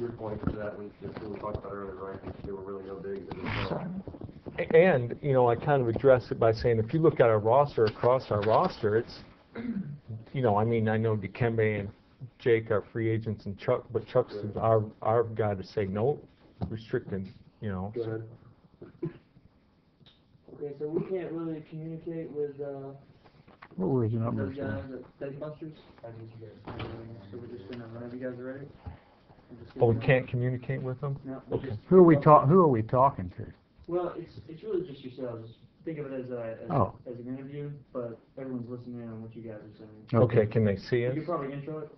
good point to that. We talked about earlier, right? There were really no bigs in this one. And, you know, I kind of addressed it by saying if you look at our roster, across our roster, it's, you know, I mean, I know Dikembe and Jake are free agents and Chuck, but Chuck's our guy to say no, restricted, you know. Go ahead. Okay, so we can't really communicate with What were his those numbers? guys at Steakbusters. So we're just gonna, whenever you guys are ready. we're just Oh, we gonna- can't communicate with them? No, we're Okay. just- Who are we talking to? Well, it's really just yourselves. Think of it as an interview, but everyone's listening in on what you guys are saying. Okay, can they see You us? could probably intro it,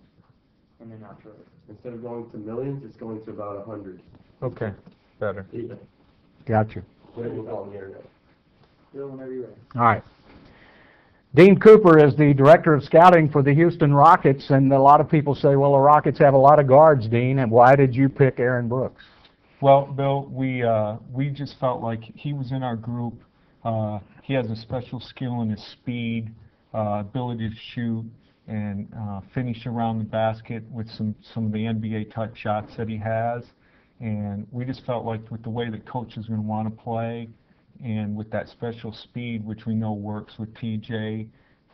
and then outro it. Instead of going to millions, it's going to about 100. Okay, better. Yeah. Gotcha. Then we'll go on the internet. Bill, whenever you're ready. All right. Dean Cooper is the director of scouting for the Houston Rockets, and a lot of people say, well, the Rockets have a lot of guards, Dean, and why did you pick Aaron Brooks? Well, Bill, we just felt like he was in our group. He has a special skill in his speed, ability to shoot, and finish around the basket with some of the NBA type shots that he has. And we just felt like with the way that coach is going to want to play, and with that special speed, which we know works with TJ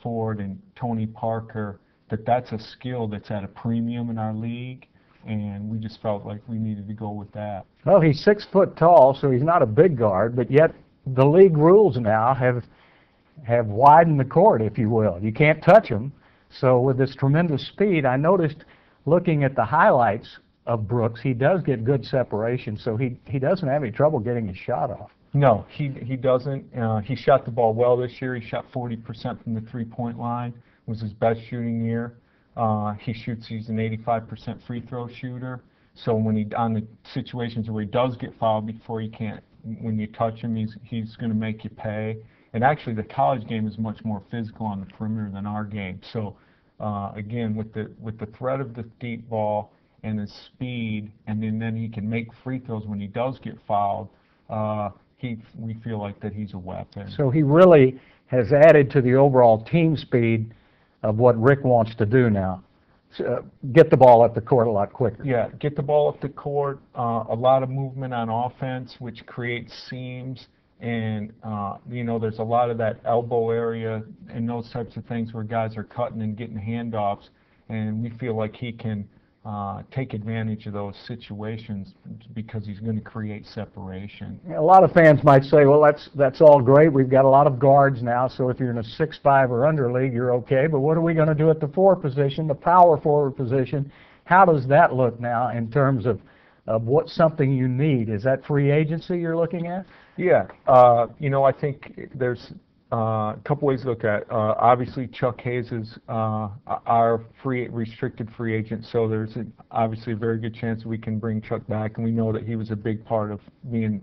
Ford and Tony Parker, that's a skill that's at a premium in our league, and we just felt like we needed to go with that. Well, he's 6 foot tall, so he's not a big guard, but yet the league rules now have widened the court, if you will. You can't touch him. So with this tremendous speed, I noticed looking at the highlights of Brooks, he does get good separation, so he doesn't have any trouble getting his shot off. No, he doesn't. He shot the ball well this year. He shot 40% from the three-point line. It was his best shooting year. He's an 85% free throw shooter. So when on the situations where he does get fouled before when you touch him, he's going to make you pay. And actually, the college game is much more physical on the perimeter than our game. So again, with the threat of the deep ball and his speed, and then he can make free throws when he does get fouled. We feel like that he's a weapon. So he really has added to the overall team speed of what Rick wants to do now. Get the ball up the court a lot quicker. Yeah, get the ball up the court, a lot of movement on offense, which creates seams, and you know, there's a lot of that elbow area and those types of things where guys are cutting and getting handoffs, and we feel like he can take advantage of those situations because he's going to create separation. A lot of fans might say, well, that's all great. We've got a lot of guards now, so if you're in a 6'5" or under league, you're okay. But what are we going to do at the 4 position, the power forward position? How does that look now in terms of what's something you need? Is that free agency you're looking at? Yeah, you know, I think there's a couple ways to look at it. Obviously, Chuck Hayes is our restricted free agent, so there's obviously a very good chance we can bring Chuck back, and we know that he was a big part of being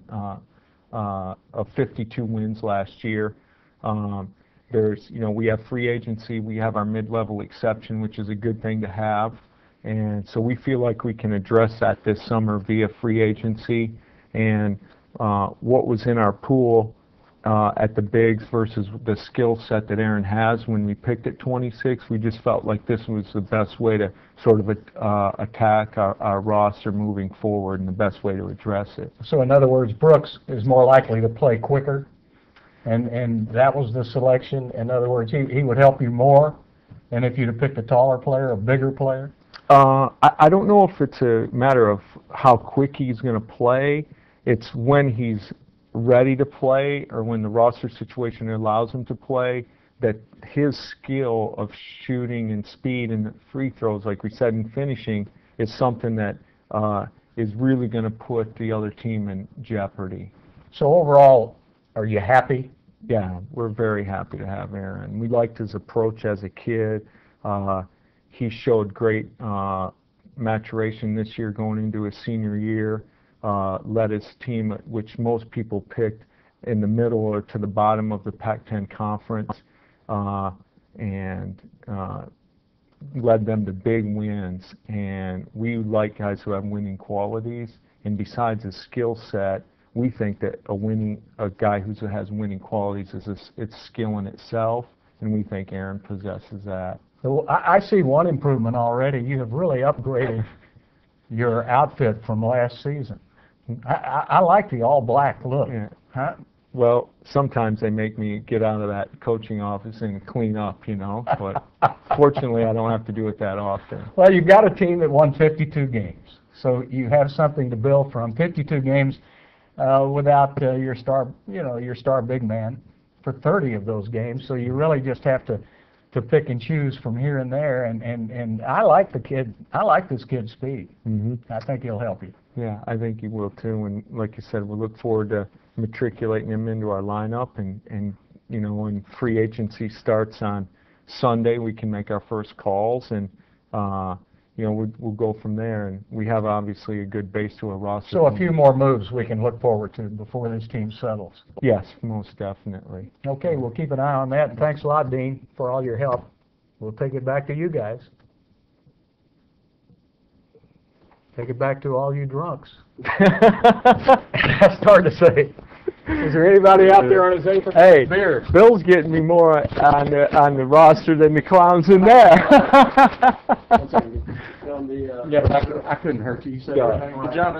of 52 wins last year. There's, you know, we have free agency, we have our mid-level exception, which is a good thing to have, and so we feel like we can address that this summer via free agency. And what was in our pool at the bigs versus the skill set that Aaron has. When we picked at 26, we just felt like this was the best way to sort of attack our roster moving forward and the best way to address it. So in other words, Brooks is more likely to play quicker, and that was the selection. In other words, he would help you more than if you'd have picked a taller player, a bigger player? I don't know if it's a matter of how quick he's going to play. It's when he's ready to play or when the roster situation allows him to play, that his skill of shooting and speed and free throws, like we said, and finishing is something that is really going to put the other team in jeopardy. So overall, are you happy? Yeah, we're very happy to have Aaron. We liked his approach as a kid. He showed great maturation this year going into his senior year. Led his team, which most people picked in the middle or to the bottom of the Pac-10 conference, and led them to big wins. And we like guys who have winning qualities. And besides his skill set, we think that a guy who has winning qualities it's skill in itself, and we think Aaron possesses that. So I see one improvement already. You have really upgraded your outfit from last season. I like the all-black look. Yeah. Huh? Well, sometimes they make me get out of that coaching office and clean up, you know, but fortunately I don't have to do it that often. Well, you've got a team that won 52 games, so you have something to build from. 52 games without your star big man for 30 of those games, so you really just have to pick and choose from here and there, and I like the kid. I like this kid's speed. I think he'll help you. Yeah, I think he will too, and like you said, we look forward to matriculating him into our lineup, and you know, when free agency starts on Sunday, we can make our first calls, and you know, we'll go from there, and we have obviously a good base to a roster. So a few more moves we can look forward to before this team settles. Yes, most definitely. Okay, we'll keep an eye on that, and thanks a lot, Dean, for all your help. We'll take it back to you guys. Take it back to all you drunks. That's hard to say. Is there anybody out there on his apron? Hey, Beer. Bill's getting me more on the roster than the clowns in there. Yeah, I couldn't hurt you. You said everything. Good job.